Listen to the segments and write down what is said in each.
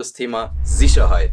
Das Thema Sicherheit.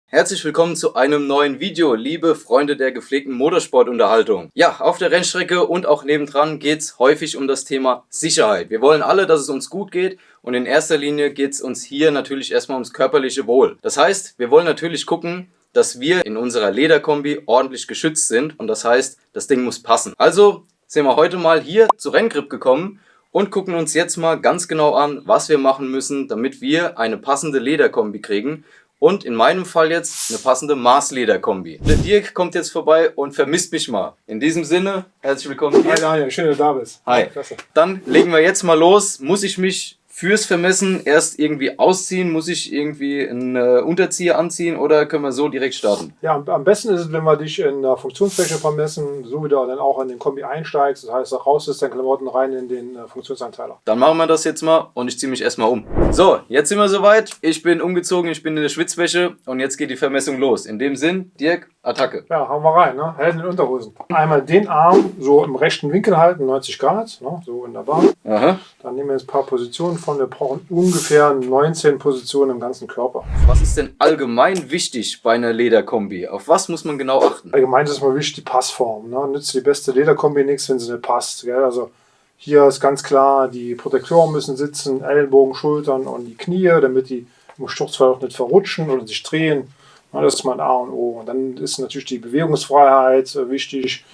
Herzlich willkommen zu einem neuen Video, liebe Freunde der gepflegten Motorsportunterhaltung. Ja, auf der Rennstrecke und auch nebendran geht es häufig um das Thema Sicherheit. Wir wollen alle, dass es uns gut geht und in erster Linie geht es uns hier natürlich erstmal ums körperliche Wohl. Das heißt, wir wollen natürlich gucken, dass wir in unserer Lederkombi ordentlich geschützt sind und das heißt, das Ding muss passen. Also sind wir heute mal hier zu Renngrip gekommen und gucken uns jetzt mal ganz genau an, was wir machen müssen, damit wir eine passende Lederkombi kriegen. Und in meinem Fall jetzt eine passende Mars-Lederkombi. Der Dirk kommt jetzt vorbei und vermisst mich mal. In diesem Sinne, herzlich willkommen. Hi Daniel, schön, dass du da bist. Hi. Klasse. Dann legen wir jetzt mal los. Muss ich mich fürs Vermessen erst irgendwie ausziehen? Muss ich irgendwie einen Unterzieher anziehen oder können wir so direkt starten? Ja, am besten ist es, wenn wir dich in der Funktionsfläche vermessen, so wie du dann auch in den Kombi einsteigst. Das heißt, auch raus ist dein Klamotten rein in den Funktionseinteiler. Dann machen wir das jetzt mal und ich ziehe mich erstmal um. So, jetzt sind wir soweit. Ich bin umgezogen, ich bin in der Schwitzwäsche und jetzt geht die Vermessung los. In dem Sinn, Dirk, Attacke. Ja, hauen wir rein, ne? Helden in Unterhosen. Einmal den Arm so im rechten Winkel halten, 90 Grad, ne? So wunderbar. Aha. Dann nehmen wir jetzt ein paar Positionen von. Wir brauchen ungefähr 19 Positionen im ganzen Körper. Was ist denn allgemein wichtig bei einer Lederkombi? Auf was muss man genau achten? Allgemein ist es mal wichtig, die Passform. Ne? Nützt die beste Lederkombi nichts, wenn sie nicht passt. Gell? Also hier ist ganz klar, die Protektoren müssen sitzen, Ellenbogen, Schultern und die Knie, damit die im Sturzfall auch nicht verrutschen oder sich drehen. Ja, das ist mal ein A und O. Und dann ist natürlich die Bewegungsfreiheit wichtig.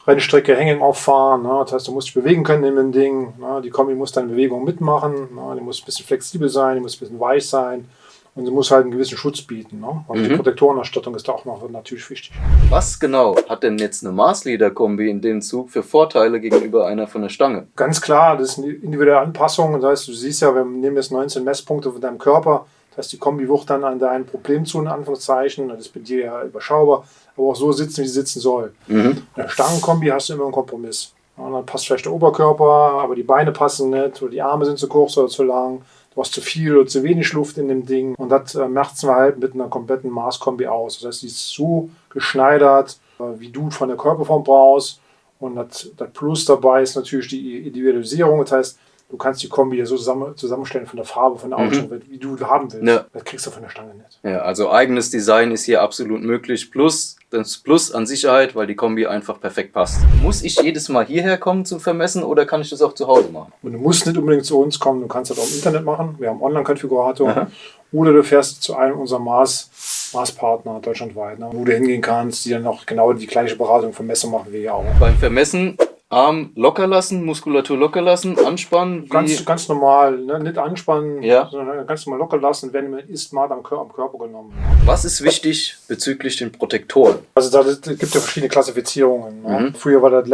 Rennstrecke hängen auffahren. Ne? Das heißt, du musst dich bewegen können in dem Ding. Ne? Die Kombi muss deine Bewegung mitmachen. Ne? Die muss ein bisschen flexibel sein, die muss ein bisschen weich sein. Und sie muss halt einen gewissen Schutz bieten. Ne? Also die Protektorenausstattung ist da auch noch natürlich wichtig. Was genau hat denn jetzt eine Mars-Lederkombi in dem Zug für Vorteile gegenüber einer von der Stange? Ganz klar, das ist eine individuelle Anpassung. Das heißt, du siehst ja, wir nehmen jetzt 19 Messpunkte von deinem Körper. Das heißt, die Kombi wird dann an dein Problem zu, in Anführungszeichen. Das ist bei dir ja überschaubar. Aber auch so sitzen, wie sie sitzen soll. In der Stangenkombi hast du immer einen Kompromiss. Ja, dann passt vielleicht der Oberkörper, aber die Beine passen nicht. Oder die Arme sind zu kurz oder zu lang. Du hast zu viel oder zu wenig Luft in dem Ding. Und das merzen wir halt mit einer kompletten Mars-Kombi aus. Das heißt, die ist so geschneidert, wie du von der Körperform brauchst. Und das Plus dabei ist natürlich die Individualisierung. Das heißt, du kannst die Kombi ja so zusammenstellen von der Farbe, von der Ausstattung, wie du haben willst. Ja. Das kriegst du von der Stange nicht. Ja, also eigenes Design ist hier absolut möglich. Plus das Plus an Sicherheit, weil die Kombi einfach perfekt passt. Muss ich jedes Mal hierher kommen zum Vermessen oder kann ich das auch zu Hause machen? Und du musst nicht unbedingt zu uns kommen, du kannst das auch im Internet machen. Wir haben einen Online-Konfigurator. Oder du fährst zu einem unserer Mars-Partner deutschlandweit, ne, wo du hingehen kannst, die dann auch genau die gleiche Beratung für Messung machen wie hier auch. Beim Vermessen Arm locker lassen, Muskulatur locker lassen, anspannen? Ganz normal, ne? Nicht anspannen, ja, sondern ganz normal locker lassen, wenn man ist, mal am Körper genommen. Was ist wichtig bezüglich den Protektoren? Also da gibt es ja verschiedene Klassifizierung. Ne? Früher war das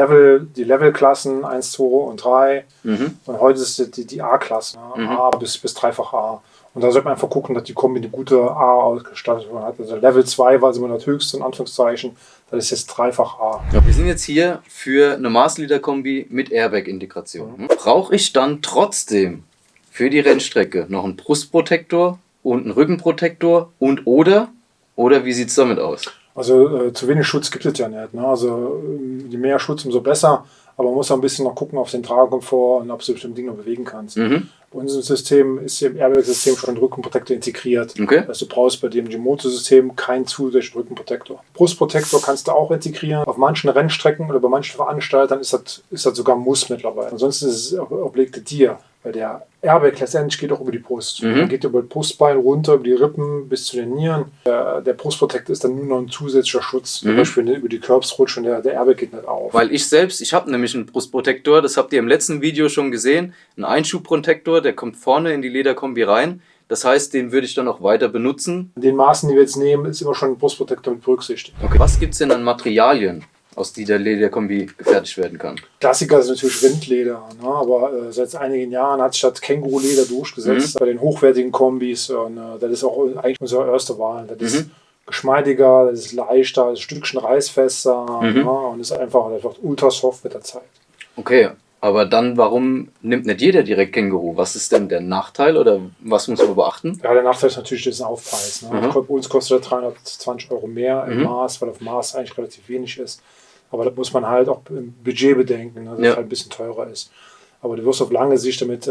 die Levelklassen 1, 2 und 3 und heute ist die A-Klasse, ne? A bis dreifach A. Und da sollte man einfach gucken, dass die Kombi eine gute A-Ausstattung hat. Also Level 2 war immer das höchste, in Anführungszeichen. Das ist jetzt dreifach A. Ja, wir sind jetzt hier für eine Mars-Lederkombi mit Airbag-Integration. Brauche ich dann trotzdem für die Rennstrecke noch einen Brustprotektor und einen Rückenprotektor oder wie sieht es damit aus? Also zu wenig Schutz gibt es ja nicht. Ne? Also je mehr Schutz, umso besser. Aber man muss auch ein bisschen noch gucken auf den Tragekomfort und ob du bestimmte Dinge noch bewegen kannst. Bei unserem System ist im Airbag-System schon ein Rückenprotektor integriert. Okay. Das heißt, du brauchst bei dem Gimoto-System keinen zusätzlichen Rückenprotektor. Brustprotektor kannst du auch integrieren. Auf manchen Rennstrecken oder bei manchen Veranstaltern ist das sogar ein Muss mittlerweile. Ansonsten ist es obliegt dir. Weil der Airbag letztendlich geht auch über die Brust. Er geht über das Brustbein runter, über die Rippen bis zu den Nieren. Der Brustprotektor ist dann nur noch ein zusätzlicher Schutz. Zum Beispiel über die Curbs rutscht und der Airbag geht nicht auf. Weil ich habe nämlich einen Brustprotektor, das habt ihr im letzten Video schon gesehen. Ein Einschubprotektor, der kommt vorne in die Lederkombi rein. Das heißt, den würde ich dann auch weiter benutzen. In den Maßen, die wir jetzt nehmen, ist immer schon ein Brustprotektor mit berücksichtigt. Okay. Was gibt es denn an Materialien, aus die der Lederkombi gefertigt werden kann? Klassiker ist natürlich Rindleder, ne? Aber seit einigen Jahren hat sich das Känguruleder durchgesetzt bei den hochwertigen Kombis. Und das ist auch eigentlich unsere erste Wahl. Das ist geschmeidiger, das ist leichter, das ist ein Stückchen reißfester ne? Und ist einfach ultra soft mit der Zeit. Okay, aber dann warum nimmt nicht jeder direkt Känguru? Was ist denn der Nachteil oder was muss man beachten? Ja, der Nachteil ist natürlich der Aufpreis. Ne? Bei uns kostet er 320 € mehr im Mars, weil auf Mars eigentlich relativ wenig ist. Aber das muss man halt auch im Budget bedenken, ne, dass es halt ein bisschen teurer ist. Aber du wirst auf lange Sicht damit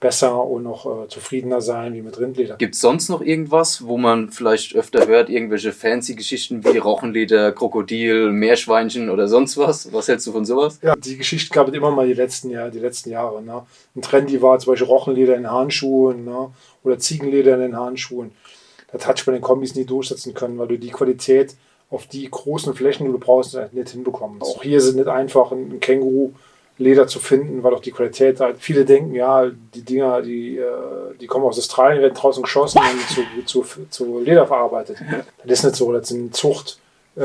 besser und noch zufriedener sein wie mit Rindleder. Gibt es sonst noch irgendwas, wo man vielleicht öfter hört, irgendwelche fancy Geschichten wie Rochenleder, Krokodil, Meerschweinchen oder sonst was? Was hältst du von sowas? Ja, die Geschichte gab es immer mal die letzten Jahre. Ne? Ein Trendy war zum Beispiel Rochenleder in Handschuhen, ne? Oder Ziegenleder in den Handschuhen. Das hat sich bei den Kombis nie durchsetzen können, weil du die Qualität auf die großen Flächen, die du brauchst, nicht hinbekommst. Auch hier sind nicht einfach ein Känguru-Leder zu finden, weil auch die Qualität halt, viele denken, ja, die Dinger, die kommen aus Australien, werden draußen geschossen und zu Leder verarbeitet. Das ist nicht so, das sind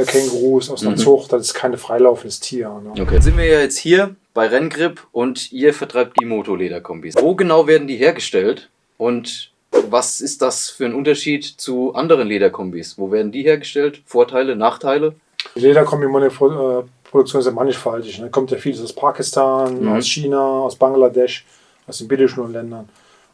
Kängurus aus einer Zucht, das ist kein freilaufendes Tier. Ne? Okay, sind wir ja jetzt hier bei Renngrip und ihr vertreibt die Moto-Leder-Kombis. Wo genau werden die hergestellt und was ist das für ein Unterschied zu anderen Lederkombis? Wo werden die hergestellt? Vorteile, Nachteile? Die Lederkombi-Produktion ist ja mannigfaltig. Da kommt ja vieles aus Pakistan, aus China, aus Bangladesch, aus den Billiglohnländern.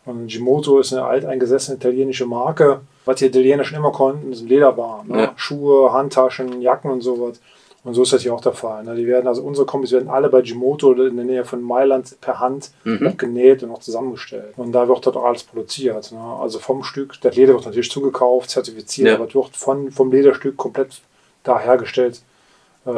Und Gimoto ist eine alteingesessene italienische Marke. Was die Italiener schon immer konnten, sind Lederwaren. Ne? Ja. Schuhe, Handtaschen, Jacken und sowas. Und so ist das hier auch der Fall. Ne? Unsere Kombis werden alle bei Gimoto in der Nähe von Mailand per Hand auch genäht und auch zusammengestellt. Und da wird dort auch alles produziert. Ne? Also vom Stück, das Leder wird natürlich zugekauft, zertifiziert, aber wird vom Lederstück komplett da hergestellt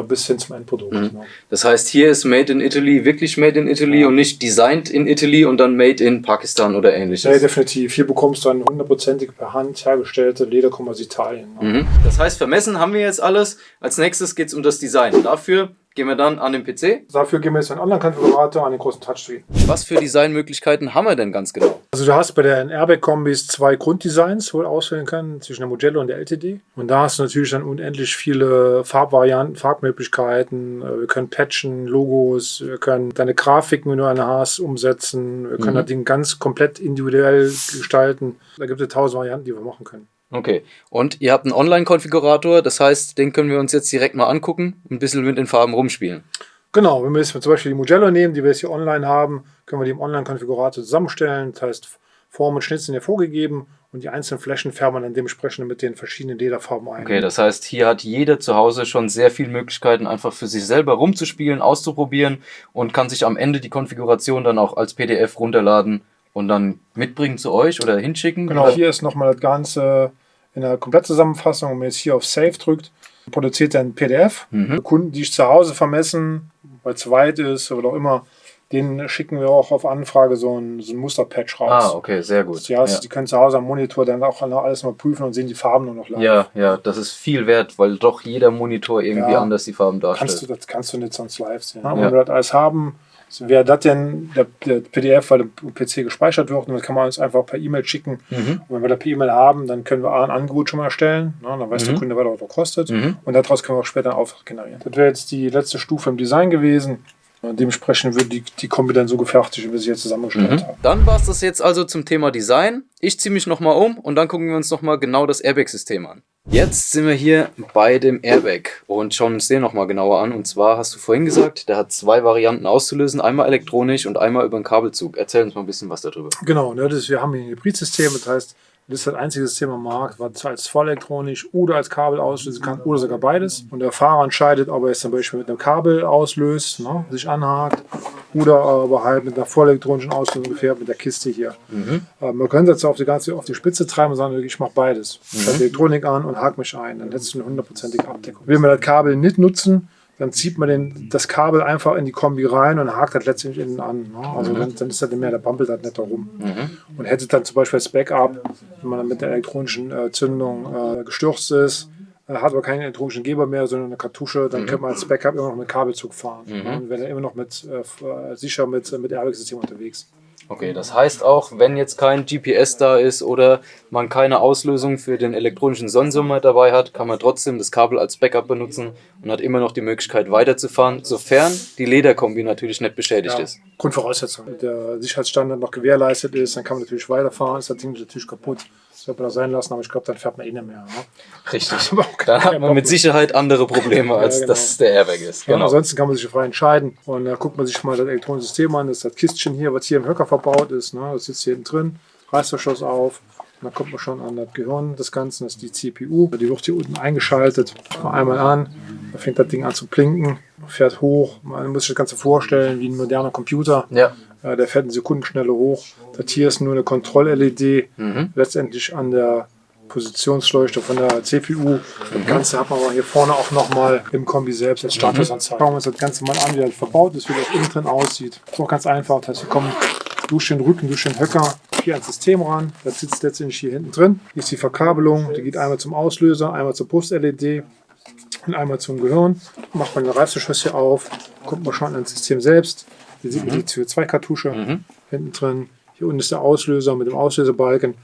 bis hin zum Endprodukt. Ne? Das heißt, hier ist Made in Italy wirklich Made in Italy und nicht designed in Italy und dann Made in Pakistan oder ähnliches. Ja, definitiv. Hier bekommst du eine 100%ig per Hand hergestellte Lederkombi aus Italien. Ne? Das heißt, vermessen haben wir jetzt alles. Als nächstes geht es um das Design. Dafür gehen wir dann an den PC. Dafür gehen wir jetzt an den Online-Konfigurator, an den großen Touchscreen. Was für Designmöglichkeiten haben wir denn ganz genau? Also du hast bei den Airbag-Kombis 2 Grunddesigns, wo du auswählen kannst, zwischen der Mugello und der LTD. Und da hast du natürlich dann unendlich viele Farbvarianten, Farbmöglichkeiten. Wir können patchen, Logos, wir können deine Grafiken, wenn du eine hast, umsetzen. Wir können das Ding ganz komplett individuell gestalten. Da gibt es 1000 Varianten, die wir machen können. Okay, und ihr habt einen Online-Konfigurator, das heißt, den können wir uns jetzt direkt mal angucken und ein bisschen mit den Farben rumspielen. Genau, wenn wir jetzt zum Beispiel die Mugello nehmen, die wir jetzt hier online haben, können wir die im Online-Konfigurator zusammenstellen. Das heißt, Form und Schnitt sind ja vorgegeben und die einzelnen Flächen färben wir dann dementsprechend mit den verschiedenen Lederfarben ein. Okay, das heißt, hier hat jeder zu Hause schon sehr viele Möglichkeiten, einfach für sich selber rumzuspielen, auszuprobieren und kann sich am Ende die Konfiguration dann auch als PDF runterladen und dann mitbringen zu euch oder hinschicken? Genau, hier ist nochmal das Ganze in der Komplettzusammenfassung. Wenn man jetzt hier auf Save drückt, produziert er ein PDF. Kunden, die ich zu Hause vermessen, weil es zu weit ist oder auch immer, denen schicken wir auch auf Anfrage so ein Musterpatch raus. Ah, okay, sehr gut. Ja, die können zu Hause am Monitor dann auch alles mal prüfen und sehen die Farben nur noch live. Ja, das ist viel wert, weil doch jeder Monitor irgendwie anders die Farben darstellt. Das kannst du nicht sonst live sehen. Ja. Wenn wir das alles haben, wäre das denn der PDF, weil der PC gespeichert wird, und das kann man uns einfach per E-Mail schicken. Und wenn wir das per E-Mail haben, dann können wir ein Angebot schon mal erstellen. Dann weiß der Kunde, was das kostet. Und daraus können wir auch später einen Auftrag generieren. Das wäre jetzt die letzte Stufe im Design gewesen. Dementsprechend wird die Kombi dann so gefertigt, wie wir sie jetzt zusammengestellt haben. Dann war es das jetzt also zum Thema Design. Ich ziehe mich nochmal um und dann gucken wir uns nochmal genau das Airbag-System an. Jetzt sind wir hier bei dem Airbag und schauen uns den nochmal genauer an. Und zwar hast du vorhin gesagt, der hat 2 Varianten auszulösen, einmal elektronisch und einmal über einen Kabelzug. Erzähl uns mal ein bisschen was darüber. Genau, wir haben hier ein Hybridsystem, das heißt, das ist das einzige System am Markt, was als vollelektronisch oder als Kabel auslösen kann oder sogar beides. Und der Fahrer entscheidet, ob er es zum Beispiel mit einem Kabel auslöst, sich anhakt, oder aber halt mit einer vollelektronischen Auslösung ungefähr mit der Kiste hier. Man könnte jetzt auf die Spitze treiben und sagen, ich mache beides. Ich schalte die Elektronik an und hake mich ein. Dann hättest du eine 100%ige Abdeckung. Will man das Kabel nicht nutzen, dann zieht man das Kabel einfach in die Kombi rein und hakt das letztendlich innen an. Ne? Also dann ist das nicht mehr, der bampelt das nicht da rum. Und hätte dann zum Beispiel das Backup, wenn man dann mit der elektronischen Zündung gestürzt ist, hat aber keinen elektronischen Geber mehr, sondern eine Kartusche, dann könnte man als Backup immer noch mit Kabelzug fahren. Und wäre dann immer noch sicher mit Airbag-System unterwegs. Okay, das heißt auch, wenn jetzt kein GPS da ist oder man keine Auslösung für den elektronischen Sensor mehr dabei hat, kann man trotzdem das Kabel als Backup benutzen und hat immer noch die Möglichkeit weiterzufahren, sofern die Lederkombi natürlich nicht beschädigt ist. Grundvoraussetzung. Wenn der Sicherheitsstandard noch gewährleistet ist, dann kann man natürlich weiterfahren, ist das Ding natürlich kaputt. Das sollte man das sein lassen, aber ich glaube, dann fährt man eh nicht mehr. Ne? Richtig. Dann hat man mit Sicherheit andere Probleme, als dass der Airbag ist. Genau. Ansonsten kann man sich frei entscheiden und da guckt man sich mal das elektronische System an, das ist das Kistchen hier, was hier im Höcker verbaut ist. Ne? Das sitzt hier hinten drin, Reißverschluss auf. Und dann kommt man schon an das Gehirn des Ganzen, das ist die CPU. Die wird hier unten eingeschaltet. Mal einmal an, da fängt das Ding an zu blinken, fährt hoch. Man muss sich das Ganze vorstellen wie ein moderner Computer. Ja. Der fährt eine Sekundenschnelle hoch. Das hier ist nur eine Kontroll-LED, letztendlich an der Positionsleuchte von der CPU. Das Ganze hat man aber hier vorne auch nochmal im Kombi selbst als Statusanzeige. Schauen wir uns das Ganze mal an, wie das verbaut ist, wie das innen drin aussieht. Ist auch ganz einfach. Das heißt, wir kommen durch den Rücken, durch den Höcker hier ans System ran. Das sitzt letztendlich hier hinten drin. Hier ist die Verkabelung. Die geht einmal zum Auslöser, einmal zur Brust-LED und einmal zum Gehirn. Macht man den Reißverschluss hier auf, kommt man schon ins System selbst. Hier sieht man die CO2-Kartusche hinten drin. Hier unten ist der Auslöser mit dem Auslösebalken.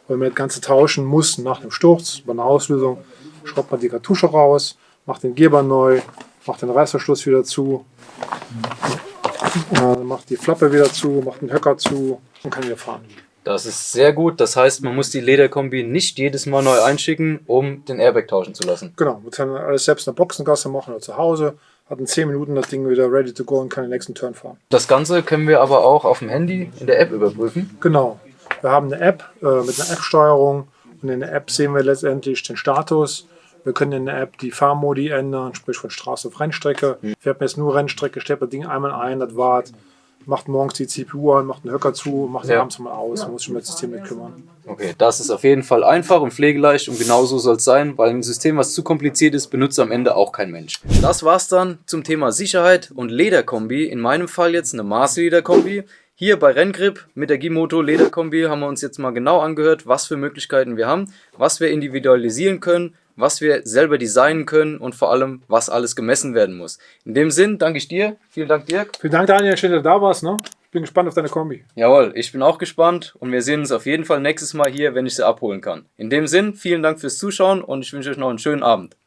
Wenn man das Ganze tauschen muss nach dem Sturz, bei einer Auslösung, schraubt man die Kartusche raus, macht den Geber neu, macht den Reißverschluss wieder zu, macht die Flappe wieder zu, macht den Höcker zu und kann wieder fahren. Das ist sehr gut. Das heißt, man muss die Lederkombi nicht jedes Mal neu einschicken, um den Airbag tauschen zu lassen. Genau, man kann alles selbst in der Boxengasse machen oder zu Hause. Hat in 10 Minuten das Ding wieder ready to go und kann den nächsten Turn fahren. Das Ganze können wir aber auch auf dem Handy in der App überprüfen. Genau. Wir haben eine App mit einer App-Steuerung und in der App sehen wir letztendlich den Status. Wir können in der App die Fahrmodi ändern, sprich von Straße auf Rennstrecke. Fährt man jetzt nur Rennstrecke, stellt das Ding einmal ein, das wartet, macht morgens die CPU an, macht den Höcker zu, macht den abends mal aus, man muss sich um das System mit kümmern. Okay, das ist auf jeden Fall einfach und pflegeleicht und genau so soll es sein, weil ein System, was zu kompliziert ist, benutzt am Ende auch kein Mensch. Das war's dann zum Thema Sicherheit und Lederkombi. In meinem Fall jetzt eine Mars-Lederkombi. Hier bei Renngrip mit der Gimoto Lederkombi haben wir uns jetzt mal genau angehört, was für Möglichkeiten wir haben, was wir individualisieren können, was wir selber designen können und vor allem, was alles gemessen werden muss. In dem Sinn danke ich dir. Vielen Dank, Dirk. Vielen Dank, Daniel, schön, dass du da warst. Ne? Ich bin gespannt auf deine Kombi. Jawohl, ich bin auch gespannt und wir sehen uns auf jeden Fall nächstes Mal hier, wenn ich sie abholen kann. In dem Sinn, vielen Dank fürs Zuschauen und ich wünsche euch noch einen schönen Abend.